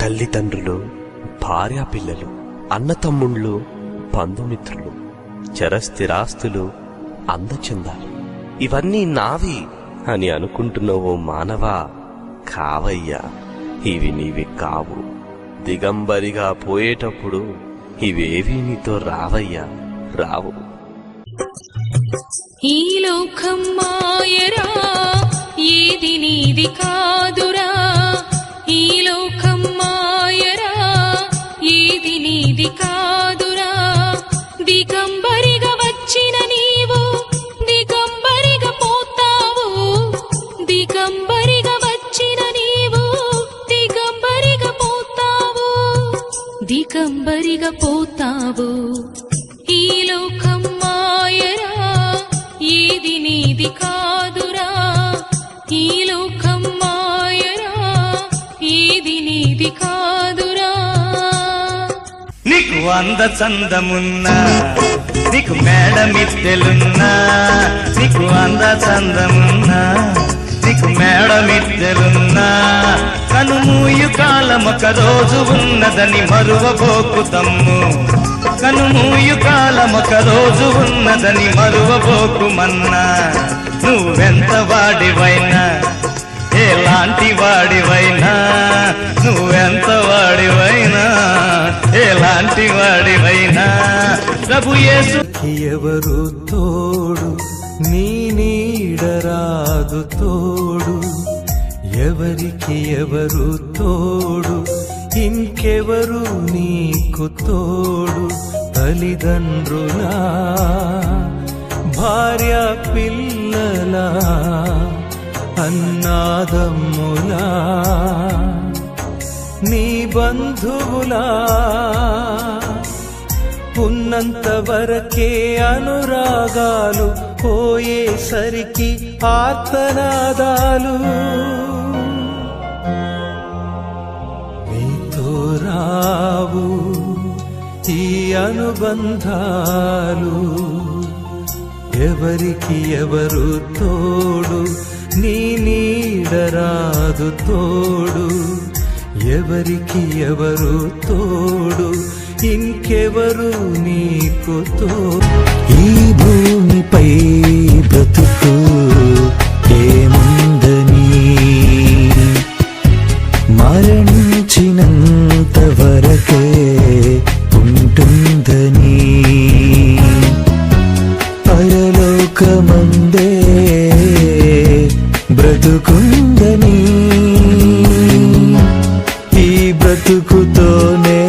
తల్లిదండ్రులు, భార్యాపిల్లలు, అన్నతమ్ముళ్ళు, బంధుమిత్రులు, చరస్థిరాస్తులు, అందచందాలు ఇవన్నీ నావి అని అనుకుంటున్నావో మానవా, కావయ్యా, ఇవి నీవి కావు. దిగంబరిగా పోయేటప్పుడు ఇవేవీ నీతో రావయ్యా, రావు. ఈ లోకం మాయరా, ఏది నీది కాదురా. ఈ లోకం మాయరా, ఏది నీది కాదురా. దిగంబరిగా వచ్చిన నీవు దిగంబరిగా పోతావు. దిగంబరిగా వచ్చిన నీవు దిగంబరిగా పోతావు. దిగంబరిగా పోతావు. ఈ లోకం మాయరా, ఏది నీది కాదురా. ఈ లోకం మాయరా, ఏది నీది కాదురా. నీకు అందచందమున్నా, నీకు మేడమిద్దెలున్నా. నీకు అందచందమున్నా, నీకు మేడమిద్దెలున్నా. కనుమూయు కాలమొక రోజు ఉన్నదని మరువబోకు తమ్ము. కనుమూయు కాలమొక రోజు ఉన్నదని మరువబోకు మన్నా. నువ్వెంత వాడివైనా, ఎలాంటి వాడివైనా, నువ్వెంత వాడివైనా, ఎలాంటి వాడివైనా, ప్రభు యేసు. ఎవరు తోడు, నీ నీడరాదు తోడు. ఎవరికి ఎవరు తోడు, ఇంకెవరు నీకు తోడు. తల్లిదండ్రులా, భార్య పిల్లలా, అన్నాదమ్ములా, నీ బంధువులా. ఉన్నంత వరకే అనురాగాలు, పోయేసరికి ఆర్తనాదాలు. నీతో రావు ఈ అనుబంధాలు. ఎవరికి ఎవరు తోడు, నీ నీడరాదు తోడు. ఎవరికి ఎవరు తోడు, ఇంకెవరు నీకు తోడు. ఈ భూమిపై బ్రతుకు ఏముందని, మరణించినంత వరకే ఉంటుందని. పరలోకమందే బ్రతుకుందని. ఈ బ్రతుకుతోనే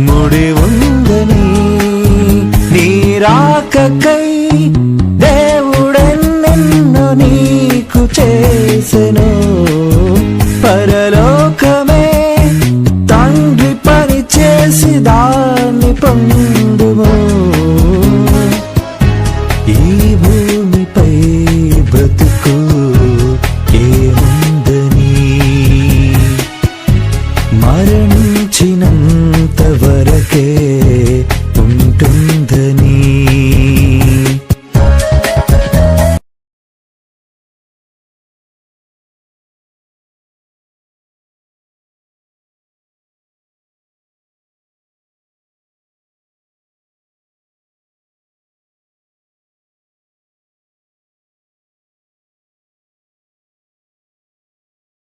ముడి ఉందని. నీ రాకకై దేవుడెన్నెన్నో నీకు చేసెను.